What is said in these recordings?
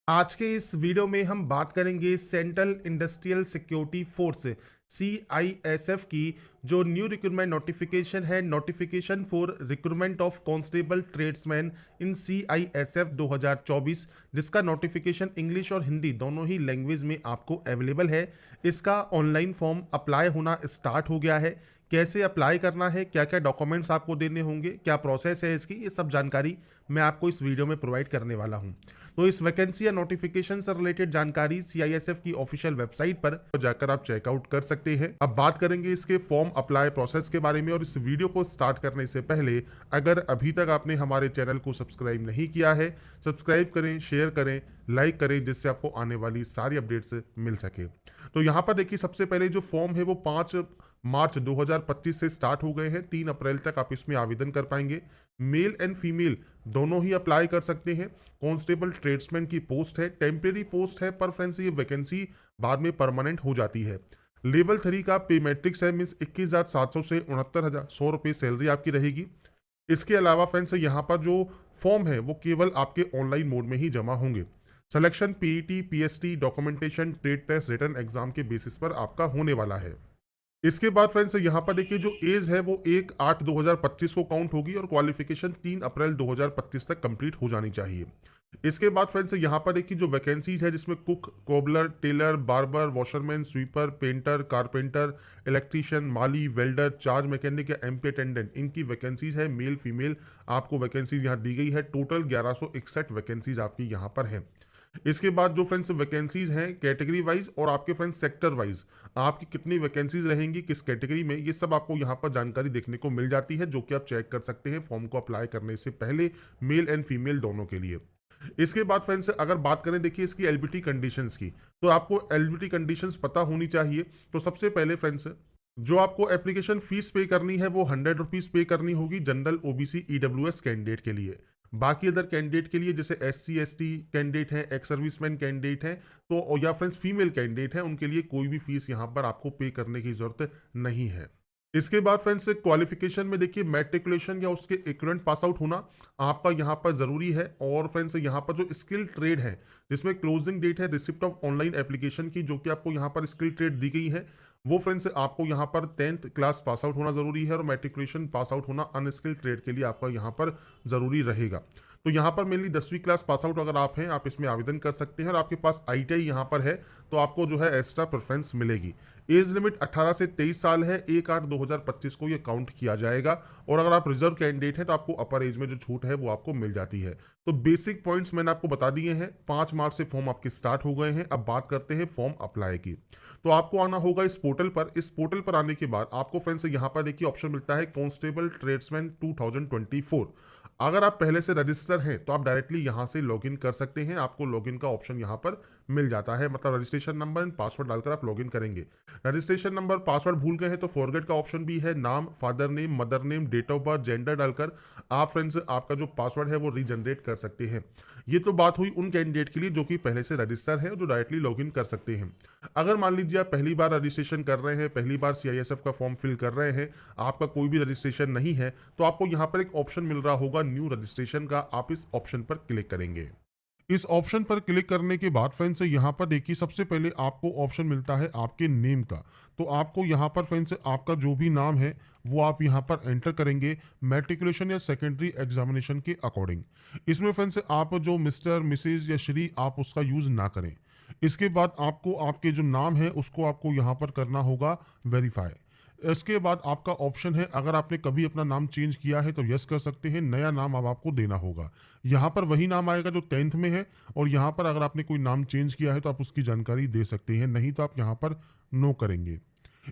आज के इस वीडियो में हम बात करेंगे central industrial security force CISF की जो न्यू रिक्रूटमेंट नोटिफिकेशन है, notification for recruitment of constable tradesman in CISF 2024, जिसका नोटिफिकेशन इंग्लिश और हिंदी दोनों ही लैंग्वेज में आपको अवेलेबल है। इसका ऑनलाइन फॉर्म अप्लाई होना स्टार्ट हो गया है। कैसे अप्लाई करना है, क्या क्या डॉक्यूमेंट्स आपको देने होंगे, क्या प्रोसेस है इसकी, ये सब जानकारी मैं आपको इस वीडियो में प्रोवाइड करने वाला हूं। तो इस वैकेंसी या नोटिफिकेशन से रिलेटेड जानकारी CISF की ऑफिशियल वेबसाइट पर जाकर आप चेकआउट कर सकते हैं। अब बात करेंगे इसके फॉर्म अप्लाई प्रोसेस के बारे में। और इस वीडियो को स्टार्ट करने से पहले अगर अभी तक आपने हमारे चैनल को सब्सक्राइब नहीं किया है, सब्सक्राइब करें, शेयर करें, लाइक करें, जिससे आपको आने वाली सारी अपडेट्स मिल सके। तो यहाँ पर देखिए, सबसे पहले जो फॉर्म है वो 5 मार्च 2025 से स्टार्ट हो गए हैं। 3 अप्रैल तक आप इसमें आवेदन कर पाएंगे। मेल एंड फीमेल दोनों ही अप्लाई कर सकते हैं। कांस्टेबल ट्रेड्समैन की पोस्ट है, टेम्परेरी पोस्ट है, पर फ्रेंड्स ये वैकेंसी बाद में परमानेंट हो जाती है। लेवल 3 का पे मैट्रिक्स है, मीन्स 21,700 से 69,100 रुपये सैलरी आपकी रहेगी। इसके अलावा फ्रेंड्स यहाँ पर जो फॉर्म है वो केवल आपके ऑनलाइन मोड में ही जमा होंगे। Selection PET PST documentation trade test written exam के बेसिस पर आपका होने वाला है। इसके बाद फ्रेंड्स यहाँ पर देखिए, जो एज है वो 1/8/2025 को काउंट होगी और क्वालिफिकेशन 3 अप्रैल 2025 तक कंप्लीट हो जानी चाहिए। इसके बाद फ्रेंड्स यहाँ पर देखिए, जो वैकेंसीज है जिसमें cook, cobbler, tailor, barber, washerman, sweeper, painter, carpenter, electrician, माली, वेल्डर, चार्ज मैकेनिक या MP अटेंडेंट, इनकी वैकेंसीज है। मेल फीमेल आपको वैकेंसीज यहाँ दी गई है। टोटल 1161 वैकेंसीज आपकी यहाँ पर है। इसके बाद जो फ्रेंड्स वैकेंसीज हैं कैटेगरी वाइज और आपके फ्रेंड्स सेक्टर वाइज, आपकी कितनी वैकेंसीज रहेंगी किस कैटेगरी में, ये सब आपको यहाँ पर जानकारी देखने को मिल जाती है, जो कि आप चेक कर सकते हैं फॉर्म को अप्लाई करने से पहले, मेल एंड फीमेल दोनों के लिए। इसके बाद फ्रेंड्स अगर बात करें देखिए इसकी एलिजिबिलिटी कंडीशंस की, तो आपको एलिजिबिलिटी कंडीशंस पता होनी चाहिए। तो सबसे पहले फ्रेंड्स, जो आपको एप्लीकेशन फीस पे करनी है वो 100 रुपीज़ पे करनी होगी जनरल OBC EWS कैंडिडेट के लिए। बाकी अदर कैंडिडेट के लिए जैसे SC ST कैंडिडेट है, एक्स सर्विसमैन कैंडिडेट है, तो या फ्रेंड्स फीमेल कैंडिडेट है, उनके लिए कोई भी फीस यहाँ पर आपको पे करने की जरूरत नहीं है। इसके बाद फ्रेंड्स क्वालिफिकेशन में देखिए, मैट्रिकुलेशन या उसके इक्विवेलेंट पास आउट होना आपका यहाँ पर जरूरी है। और फ्रेंड्स यहाँ पर जो स्किल ट्रेड है जिसमें क्लोजिंग डेट है रिसिप्ट ऑफ ऑनलाइन एप्लीकेशन की, जो कि आपको यहाँ पर स्किल ट्रेड दी गई है, वो फ्रेंड्स आपको यहाँ पर 10th क्लास पास आउट होना जरूरी है। और मैट्रिकुलेशन पास आउट होना अनस्किल्ड ट्रेड के लिए आपका यहाँ पर जरूरी रहेगा। तो यहाँ पर मेनली 10वीं क्लास पास आउट अगर आप हैं, आप इसमें आवेदन कर सकते हैं। और आपके पास ITI यहाँ पर है तो आपको जो है एक्स्ट्रा प्रेफरेंस मिलेगी। एज लिमिट 18 से 23 साल है। 1/8/2025 को ये काउंट किया जाएगा। और अगर आप रिजर्व कैंडिडेट हैं तो आपको अपर एज में जो छूट है वो आपको मिल जाती है। तो बेसिक पॉइंट्स मैंने आपको बता दिए हैं। 5 मार्च से फॉर्म आपके स्टार्ट हो गए हैं। अब बात करते हैं फॉर्म अप्लाई की। तो आपको आना होगा इस पोर्टल पर। इस पोर्टल पर आने के बाद आपको फ्रेंड्स यहाँ पर देखिए ऑप्शन मिलता है कांस्टेबल ट्रेड्समैन 2024। अगर आप पहले से रजिस्टर हैं तो आप डायरेक्टली यहाँ से लॉगिन कर सकते हैं। आपको लॉगिन का ऑप्शन यहाँ पर मिल जाता है, मतलब रजिस्ट्रेशन नंबर एंड पासवर्ड डालकर आप लॉगिन करेंगे। रजिस्ट्रेशन नंबर पासवर्ड भूल गए हैं तो फॉरगेट का ऑप्शन भी है। नाम, father name, mother name, date of birth, gender डालकर आप फ्रेंड्स आपका जो पासवर्ड है वो रीजनरेट कर सकते हैं। ये तो बात हुई उन कैंडिडेट के लिए जो कि पहले से रजिस्टर है और जो डायरेक्टली लॉगिन कर सकते हैं। अगर मान लीजिए आप पहली बार रजिस्ट्रेशन कर रहे हैं, पहली बार CISF का फॉर्म फिल कर रहे हैं, आपका कोई भी रजिस्ट्रेशन नहीं है, तो आपको यहाँ पर एक ऑप्शन मिल रहा होगा न्यू रजिस्ट्रेशन का। आप इस ऑप्शन पर क्लिक करेंगे। इस ऑप्शन पर क्लिक करने के बाद फ्रेंड्स यहाँ पर देखिए, सबसे पहले आपको ऑप्शन मिलता है आपके नेम का। तो आपको यहाँ पर फ्रेंड्स आपका जो भी नाम है वो आप यहाँ पर एंटर करेंगे मैट्रिकुलेशन या सेकेंडरी एग्जामिनेशन के अकॉर्डिंग। इसमें फ्रेंड्स आप जो मिस्टर, मिसेज या श्री आप उसका यूज़ ना करें। इसके बाद आपको आपके जो नाम है उसको आपको यहाँ पर करना होगा वेरीफाई। इसके बाद आपका ऑप्शन है, अगर आपने कभी अपना नाम चेंज किया है तो यस कर सकते हैं, नया नाम अब आपको देना होगा। यहाँ पर वही नाम आएगा जो 10th में है। और यहाँ पर अगर आपने कोई नाम चेंज किया है तो आप उसकी जानकारी दे सकते हैं, नहीं तो आप यहाँ पर नो करेंगे।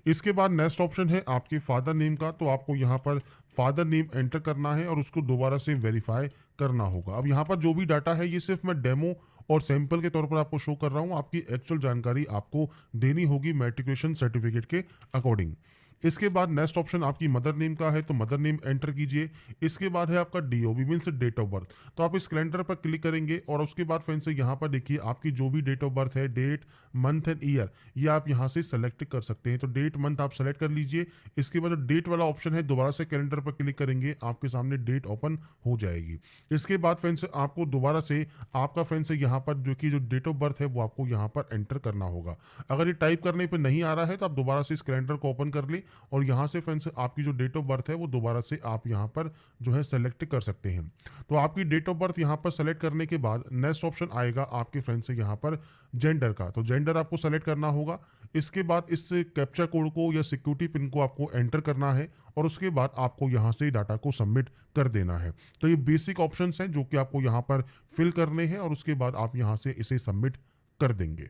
इसके बाद नेक्स्ट ऑप्शन है आपके फादर नेम का। तो आपको यहाँ पर फादर नेम एंटर करना है और उसको दोबारा से वेरीफाई करना होगा। अब यहाँ पर जो भी डाटा है ये सिर्फ मैं डेमो और सैंपल के तौर पर आपको शो कर रहा हूँ। आपकी एक्चुअल जानकारी आपको देनी होगी मैट्रिकुलेशन सर्टिफिकेट के अकॉर्डिंग। इसके बाद नेक्स्ट ऑप्शन आपकी मदर नेम का है, तो मदर नेम एंटर कीजिए। इसके बाद है आपका DOB means date of birth, तो आप इस कैलेंडर पर क्लिक करेंगे और उसके बाद फ्रेंड्स से यहाँ पर देखिए आपकी जो भी डेट ऑफ बर्थ है, डेट, मंथ एंड ईयर, ये आप यहाँ से सेलेक्ट कर सकते हैं। तो डेट मंथ आप सेलेक्ट कर लीजिए। इसके बाद जो डेट वाला ऑप्शन है, दोबारा से कैलेंडर पर क्लिक करेंगे, आपके सामने डेट ओपन हो जाएगी। इसके बाद फ्रेंड्स आपको दोबारा से आपका फ्रेंड्स यहाँ पर जो डेट ऑफ बर्थ है वो आपको यहाँ पर एंटर करना होगा। अगर ये टाइप करने पर नहीं आ रहा है तो आप दोबारा से इस कैलेंडर को ओपन कर ले और यहाँ से फ्रेंड्स आपकी जो डेट ऑफ बर्थ है वो दोबारा से आप यहाँ पर जो है सेलेक्ट कर सकते हैं। तो आपकी डेट ऑफ बर्थ यहाँ पर सेलेक्ट करने के बाद नेक्स्ट ऑप्शन आएगा आपके फ्रेंड्स से यहाँ पर जेंडर का, तो जेंडर आपको सेलेक्ट करना होगा। इसके बाद इस कैप्चा कोड को या सिक्योरिटी पिन को आपको एंटर करना है और उसके बाद आपको यहाँ से डाटा को सबमिट कर देना है। तो ये बेसिक ऑप्शंस हैं जो कि आपको यहाँ पर फिल करने हैं और उसके बाद आप यहाँ से इसे सबमिट कर देंगे।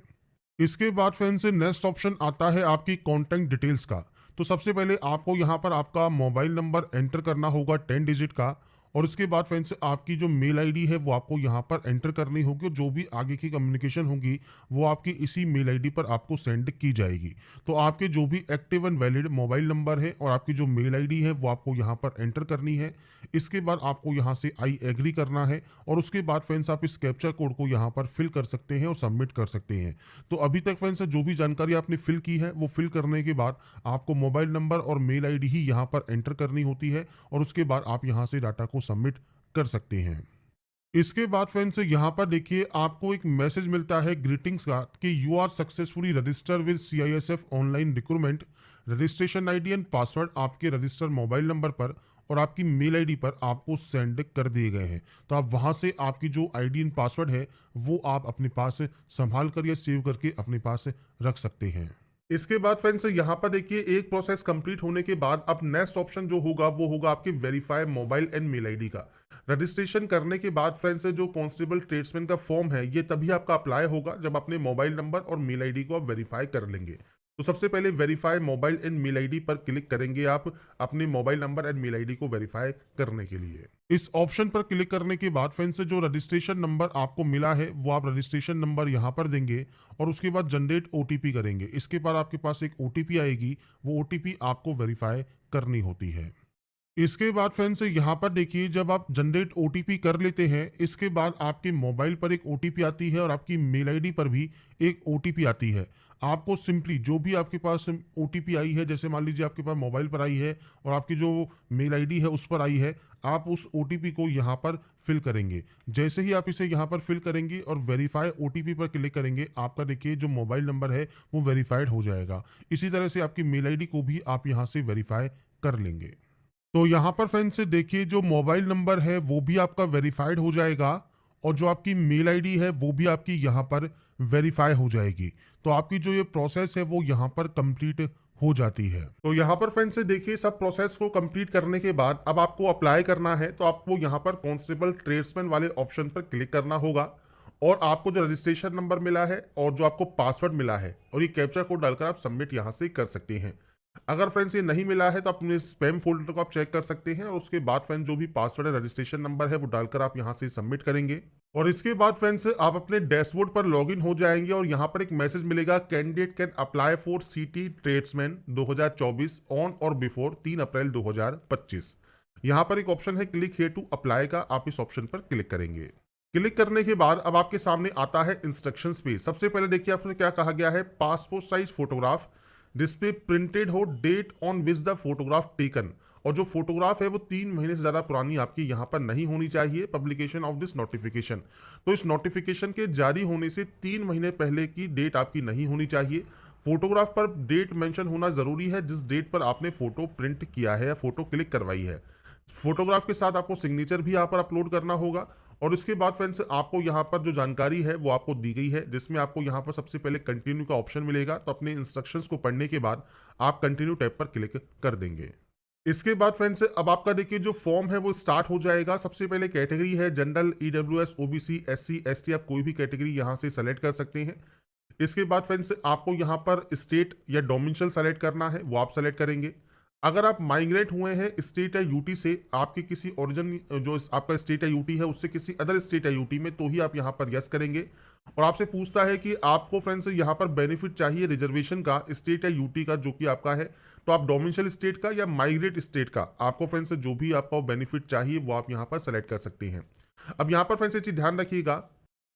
इसके बाद फ्रेंड्स नेक्स्ट ऑप्शन आता है आपकी कॉन्टैक्ट डिटेल्स का। तो सबसे पहले आपको यहाँ पर आपका मोबाइल नंबर एंटर करना होगा 10 डिजिट का, और उसके बाद फ्रेंड्स आपकी जो मेल आईडी है वो आपको यहाँ पर एंटर करनी होगी और जो भी आगे की कम्युनिकेशन होगी वो आपकी इसी मेल आईडी पर आपको सेंड की जाएगी। तो आपके जो भी active and valid mobile number है और आपकी जो मेल आईडी है वो आपको यहाँ पर एंटर करनी है। इसके बाद आपको यहाँ से आई एग्री करना है और उसके बाद फ्रेंड्स आप इस कैप्चा कोड को यहाँ पर फिल कर सकते हैं और सबमिट कर सकते हैं। तो अभी तक फ्रेंड्स जो भी जानकारी आपने फिल की है वो फिल करने के बाद आपको मोबाइल नंबर और मेल आईडी ही यहाँ पर एंटर करनी होती है और उसके बाद आप यहाँ से डाटा को सबमिट कर सकते हैं। इसके बाद फ्रेंड्स यहाँ पर देखिए आपको एक मैसेज मिलता है ग्रीटिंग्स का कि you are successfully register with CISF online recruitment. Registration ID and password आपके रजिस्टर मोबाइल नंबर पर और आपकी मेल आईडी पर आपको सेंड कर दिए गए हैं। तो आप वहां से आपकी जो आईडी एंड पासवर्ड है वो आप अपने पास संभाल कर या सेव करके अपने पास रख सकते हैं। इसके बाद फ्रेंड्स यहाँ पर देखिए एक प्रोसेस कंप्लीट होने के बाद अब नेक्स्ट ऑप्शन जो होगा वो होगा आपकी verify mobile and mail ID का। रजिस्ट्रेशन करने के बाद फ्रेंड्स जो कांस्टेबल ट्रेड्समैन का फॉर्म है ये तभी आपका अप्लाई होगा जब अपने मोबाइल नंबर और मेल आईडी को आप वेरीफाई कर लेंगे। तो सबसे पहले verify mobile and mail ID पर क्लिक करेंगे आप अपने mobile number and mail ID को वेरीफाई करने के लिए। इस ऑप्शन पर क्लिक करने के बाद फ्रेंड्स जो रजिस्ट्रेशन नंबर आपको मिला है वो आप रजिस्ट्रेशन नंबर यहाँ पर देंगे और उसके बाद जनरेट OTP करेंगे। इसके बाद आपके पास एक OTP आएगी, वो OTP आपको वेरीफाई करनी होती है। इसके बाद फ्रेंड्स यहाँ पर देखिए जब आप जनरेट OTP कर लेते हैं इसके बाद आपके मोबाइल पर एक OTP आती है और आपकी मेल आईडी पर भी एक OTP आती है। आपको सिंपली जो भी आपके पास OTP आई है, जैसे मान लीजिए आपके पास मोबाइल पर आई है और आपकी जो मेल आईडी है उस पर आई है, आप उस OTP को यहाँ पर फिल करेंगे। जैसे ही आप इसे यहाँ पर फिल करेंगे और वेरीफाई OTP पर क्लिक करेंगे आपका देखिए जो मोबाइल नंबर है वो वेरीफाइड हो जाएगा। इसी तरह से आपकी मेल आईडी को भी आप यहाँ से वेरीफाई कर लेंगे। तो यहाँ पर फ्रेंड्स देखिए जो मोबाइल नंबर है वो भी आपका वेरीफाइड हो जाएगा और जो आपकी मेल आईडी है वो भी आपकी यहाँ पर वेरीफाई हो जाएगी। तो आपकी जो ये प्रोसेस है वो यहाँ पर कंप्लीट हो जाती है। तो यहाँ पर फ्रेंड्स देखिए सब प्रोसेस को कंप्लीट करने के बाद अब आपको अप्लाई करना है तो आपको यहाँ पर कांस्टेबल ट्रेड्समैन वाले ऑप्शन पर क्लिक करना होगा और आपको जो रजिस्ट्रेशन नंबर मिला है और जो आपको पासवर्ड मिला है और ये कैप्चा कोड डालकर आप सबमिट यहाँ से कर सकते हैं। अगर फ्रेंड्स ये नहीं मिला है तो अपने स्पैम फोल्डर को आप चेक कर सकते हैं और उसके बाद फ्रेंड्स जो भी पासवर्ड है रजिस्ट्रेशन नंबर है वो डालकर आप यहाँ से सबमिट करेंगे और इसके बाद फ्रेंड्स आप अपने डैशबोर्ड पर लॉगिन हो जाएंगे और यहाँ पर एक मैसेज मिलेगा candidate can apply for city tradesman 2024 on और बिफोर 3 अप्रैल 2025। यहाँ पर एक ऑप्शन है क्लिक हियर टू अप्लाई का, आप इस ऑप्शन पर क्लिक करेंगे। क्लिक करने के बाद अब आपके सामने आता है इंस्ट्रक्शंस पेज। सबसे पहले देखिए आपसे क्या कहा गया है, passport size photograph display printed हो, date on which the photograph taken, और जो फोटोग्राफ है वो 3 महीने से ज़्यादा पुरानी आपकी यहाँ पर नहीं होनी चाहिए। पब्लिकेशन ऑफ दिस नोटिफिकेशन, तो इस नोटिफिकेशन के जारी होने से 3 महीने पहले की डेट आपकी नहीं होनी चाहिए। फोटोग्राफ पर डेट मेंशन होना ज़रूरी है जिस डेट पर आपने फ़ोटो प्रिंट किया है या फ़ोटो क्लिक करवाई है। फोटोग्राफ के साथ आपको सिग्नेचर भी यहाँ पर अपलोड करना होगा और इसके बाद फ्रेंड्स आपको यहाँ पर जो जानकारी है वो आपको दी गई है जिसमें आपको यहाँ पर सबसे पहले कंटिन्यू का ऑप्शन मिलेगा। तो अपने इंस्ट्रक्शंस को पढ़ने के बाद आप कंटिन्यू टैब पर क्लिक कर देंगे। इसके बाद फ्रेंड्स अब आपका देखिए जो फॉर्म है वो स्टार्ट हो जाएगा। सबसे पहले कैटेगरी है general, EWS, OBC, SC, ST, आप कोई भी कैटेगरी यहाँ से सेलेक्ट कर सकते हैं। इसके बाद फ्रेंड्स आपको यहाँ पर स्टेट या डोमिसाइल सेलेक्ट करना है, वो आप सेलेक्ट करेंगे। अगर आप माइग्रेट हुए हैं स्टेट या यूटी से, आपके किसी ओरिजिन जो आपका स्टेट या यूटी है उससे किसी अदर स्टेट या यूटी में, तो ही आप यहाँ पर यस करेंगे। और आपसे पूछता है कि आपको फ्रेंड्स यहाँ पर बेनिफिट चाहिए रिजर्वेशन का स्टेट या यूटी का जो कि आपका है तो आप डोमिसाइल स्टेट का या माइग्रेट स्टेट का, आपको फ्रेंड्स जो भी आपको बेनिफिट चाहिए वो आप यहाँ पर सेलेक्ट कर सकते हैं। अब यहाँ पर फ्रेंड्स ये चीज ध्यान रखिएगा,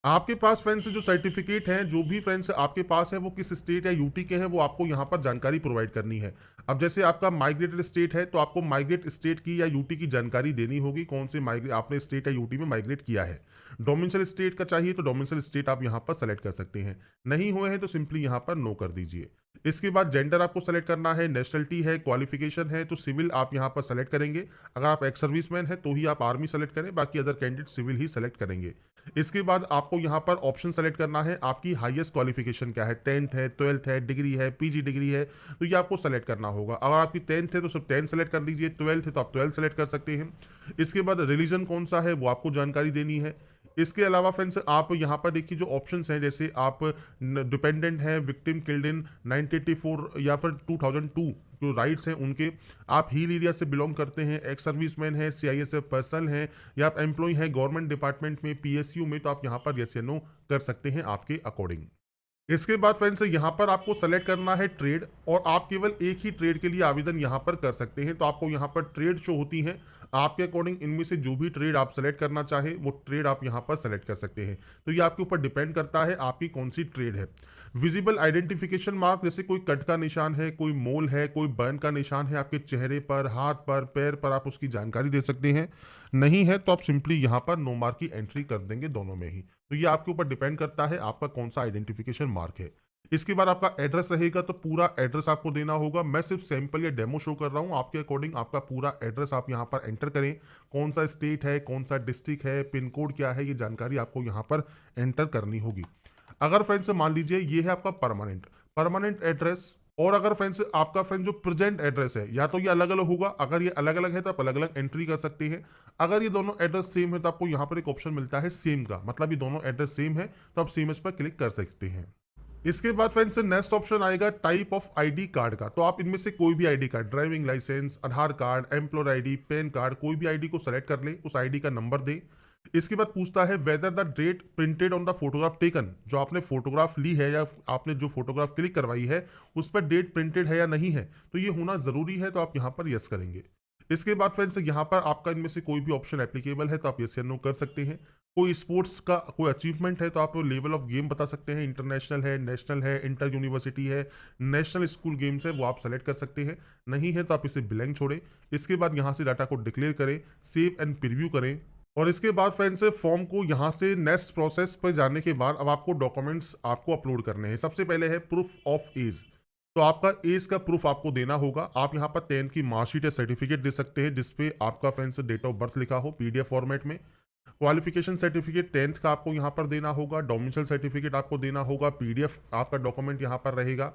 आपके पास फ्रेंड्स जो सर्टिफिकेट हैं, जो भी फ्रेंड्स आपके पास है वो किस स्टेट या यूटी के हैं, वो आपको यहाँ पर जानकारी प्रोवाइड करनी है। अब जैसे आपका माइग्रेटेड स्टेट है तो आपको माइग्रेट स्टेट की या यूटी की जानकारी देनी होगी, कौन से माइग्रेट आपने स्टेट या यूटी में माइग्रेट किया है। डोमिसाइल स्टेट का चाहिए तो डोमिसाइल स्टेट आप यहाँ पर सेलेक्ट कर सकते हैं, नहीं हुए हैं तो सिंपली यहाँ पर नो कर दीजिए। इसके बाद जेंडर आपको सेलेक्ट करना है, नेशनलिटी है, क्वालिफिकेशन है तो सिविल आप यहाँ पर सेलेक्ट करेंगे। अगर आप एक्स सर्विसमैन है तो ही आप आर्मी सेलेक्ट करें, बाकी अदर कैंडिडेट सिविल ही सेलेक्ट करेंगे। इसके बाद आपको यहाँ पर ऑप्शन सेलेक्ट करना है, आपकी हाईएस्ट क्वालिफिकेशन क्या है, 10th है, 12th है, डिग्री है, पीजी डिग्री है, तो ये आपको सेलेक्ट करना होगा। अगर आपकी 10th है तो सिर्फ 10 सेलेक्ट कर लीजिए, 12th है तो आप 12 सेलेक्ट कर सकते हैं। इसके बाद रिलीजन कौन सा है वो आपको जानकारी देनी है। इसके अलावा फ्रेंड्स आप यहाँ पर देखिए जो ऑप्शंस हैं, जैसे आप डिपेंडेंट है, विक्टिम किल्ड इन 1984 या फिर 2002 जो राइट्स हैं उनके, आप हिल एरिया से बिलोंग करते हैं, एक्स सर्विसमैन है, सीआईएसएफ पर्सन है, या आप एम्प्लॉय हैं गवर्नमेंट डिपार्टमेंट में, पीएसयू में, तो आप यहाँ पर यस या नो कर सकते हैं आपके अकॉर्डिंग। इसके बाद फ्रेंड्स यहाँ पर आपको सेलेक्ट करना है ट्रेड, और आप केवल एक ही ट्रेड के लिए आवेदन यहाँ पर कर सकते हैं। तो आपको यहाँ पर ट्रेड शो होती है, आपके अकॉर्डिंग इनमें से जो भी ट्रेड आप सेलेक्ट करना चाहे वो ट्रेड आप यहाँ पर सेलेक्ट कर सकते हैं। तो ये आपके ऊपर डिपेंड करता है आपकी कौन सी ट्रेड है। विजिबल आइडेंटिफिकेशन मार्क, जैसे कोई कट का निशान है, कोई मोल है, कोई बर्न का निशान है आपके चेहरे पर, हाथ पर, पैर पर, आप उसकी जानकारी दे सकते हैं। नहीं है तो आप सिंपली यहाँ पर नो मार्क की एंट्री कर देंगे दोनों में ही। तो ये आपके ऊपर डिपेंड करता है आपका कौन सा आइडेंटिफिकेशन मार्क है। इसके बाद आपका एड्रेस रहेगा, तो पूरा एड्रेस आपको देना होगा। मैं सिर्फ सैंपल या डेमो शो कर रहा हूँ, आपके अकॉर्डिंग आपका पूरा एड्रेस आप यहाँ पर एंटर करें। कौन सा स्टेट है, कौन सा डिस्ट्रिक्ट है, पिन कोड क्या है, ये जानकारी आपको यहाँ पर एंटर करनी होगी। अगर फ्रेंड्स मान लीजिए ये है आपका परमानेंट एड्रेस, और अगर फ्रेंड्स आपका फ्रेंड जो प्रेजेंट एड्रेस है, या तो ये अलग अलग होगा, अगर ये अलग अलग है तो आप अलग अलग एंट्री कर सकते हैं। अगर ये दोनों एड्रेस सेम है तो आपको यहाँ पर एक ऑप्शन मिलता है सेम का, मतलब ये दोनों एड्रेस सेम है तो आप सेम इस पर क्लिक कर सकते हैं। इसके बाद फ्रेंड्स नेक्स्ट ऑप्शन आएगा टाइप ऑफ आईडी कार्ड का। तो आप इनमें से कोई भी ID card, driving licence, Aadhaar card, employer ID, PAN card, कोई भी आईडी को सेलेक्ट कर ले, उस आईडी का नंबर दे। इसके बाद पूछता है whether the date printed on the photograph taken, जो आपने फोटोग्राफ ली है या आपने जो फोटोग्राफ क्लिक करवाई है उस पर डेट प्रिंटेड है या नहीं है, तो ये होना जरूरी है, तो आप यहाँ पर यस करेंगे। इसके बाद फ्रेंड्स यहाँ पर आपका इनमें से कोई भी ऑप्शन एप्लीकेबल है तो आप यस या नो कर सकते हैं। कोई स्पोर्ट्स का कोई अचीवमेंट है तो आप लेवल ऑफ गेम बता सकते हैं, इंटरनेशनल है, नेशनल है, इंटर यूनिवर्सिटी है, नेशनल स्कूल गेम्स है, वो आप सेलेक्ट कर सकते हैं। नहीं है तो आप इसे ब्लैंक छोड़ें। इसके बाद यहाँ से डाटा को डिक्लेयर करें, सेव एंड प्रीव्यू करें, और इसके बाद फ्रेंड्स फॉर्म को यहाँ से नेक्स्ट प्रोसेस पर जाने के बाद अब आपको डॉक्यूमेंट्स आपको अपलोड करने हैं। सबसे पहले है प्रूफ ऑफ एज, तो आपका एज का प्रूफ आपको देना होगा। आप यहाँ पर 10th की मार्कशीट या सर्टिफिकेट दे सकते हैं जिसपे आपका फ्रेंड्स डेट ऑफ बर्थ लिखा हो पीडीएफ फॉर्मेट में। क्वालिफिकेशन सर्टिफिकेट 10th का आपको यहाँ पर देना होगा। डोमिसाइल सर्टिफिकेट आपको देना होगा, पीडीएफ आपका डॉक्यूमेंट यहाँ पर रहेगा।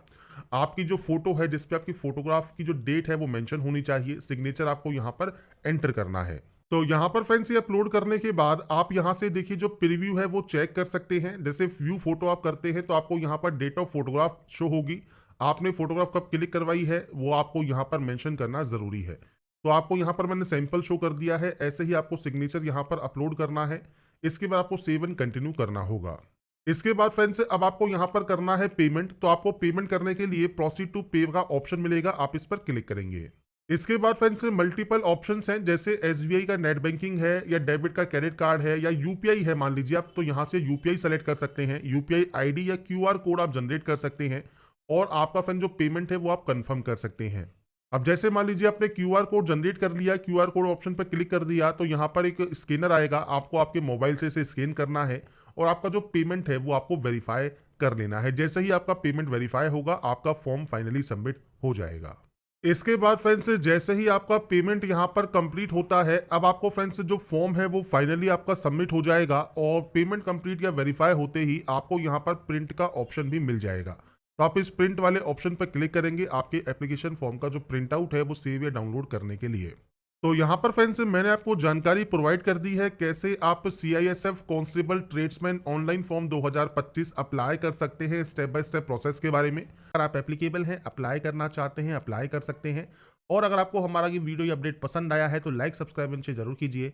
आपकी जो फोटो है जिसपे आपकी फोटोग्राफ की जो डेट है वो मेंशन होनी चाहिए। सिग्नेचर आपको यहाँ पर एंटर करना है। तो यहाँ पर फ्रेंड्स ये अपलोड करने के बाद आप यहाँ से देखिए जो प्रीव्यू है वो चेक कर सकते हैं। जैसे व्यू फोटो आप करते हैं तो आपको यहाँ पर डेट ऑफ फोटोग्राफ शो होगी, आपने फोटोग्राफ कब क्लिक करवाई है वो आपको यहाँ पर मेंशन करना जरूरी है। तो आपको यहाँ पर मैंने सैंपल शो कर दिया है, ऐसे ही आपको सिग्नेचर यहाँ पर अपलोड करना है। इसके बाद आपको सेव एंड कंटिन्यू करना होगा। इसके बाद फ्रेंड्स अब आपको यहाँ पर करना है पेमेंट। तो आपको पेमेंट करने के लिए प्रोसीड टू पे का ऑप्शन मिलेगा, आप इस पर क्लिक करेंगे। इसके बाद फ्रेंड्स मल्टीपल ऑप्शंस हैं, जैसे एसबीआई का नेट बैंकिंग है, या डेबिट का क्रेडिट कार्ड है, या यूपीआई है मान लीजिए आप, तो यहाँ से यूपीआई सेलेक्ट कर सकते हैं। यूपीआई आईडी या क्यूआर कोड आप जनरेट कर सकते हैं, और आपका फ्रेंड जो पेमेंट है वो आप कंफर्म कर सकते हैं। अब जैसे मान लीजिए आपने क्यूआर कोड जनरेट कर लिया, क्यूआर कोड ऑप्शन पर क्लिक कर दिया, तो यहाँ पर एक स्कैनर आएगा, आपको आपके मोबाइल से इसे स्कैन करना है, और आपका जो पेमेंट है वो आपको वेरीफाई कर लेना है। जैसे ही आपका पेमेंट वेरीफाई होगा आपका फॉर्म फाइनली सबमिट हो जाएगा। इसके बाद फ्रेंड्स जैसे ही आपका पेमेंट यहाँ पर कंप्लीट होता है, अब आपको फ्रेंड्स जो फॉर्म है वो फाइनली आपका सबमिट हो जाएगा, और पेमेंट कंप्लीट या वेरीफाई होते ही आपको यहाँ पर प्रिंट का ऑप्शन भी मिल जाएगा। तो आप इस प्रिंट वाले ऑप्शन पर क्लिक करेंगे आपके एप्लीकेशन फॉर्म का जो प्रिंट आउट है वो सेव या डाउनलोड करने के लिए। तो यहाँ पर फ्रेंड्स मैंने आपको जानकारी प्रोवाइड कर दी है कैसे आप CISF constable tradesman online form 2025 apply कर सकते हैं, स्टेप बाय स्टेप प्रोसेस के बारे में। अगर आप एप्लीकेबल हैं, अप्लाई करना चाहते हैं, अप्लाई कर सकते हैं। और अगर आपको हमारा ये वीडियो या अपडेट पसंद आया है तो लाइक, सब्सक्राइब इनसे जरूर कीजिए।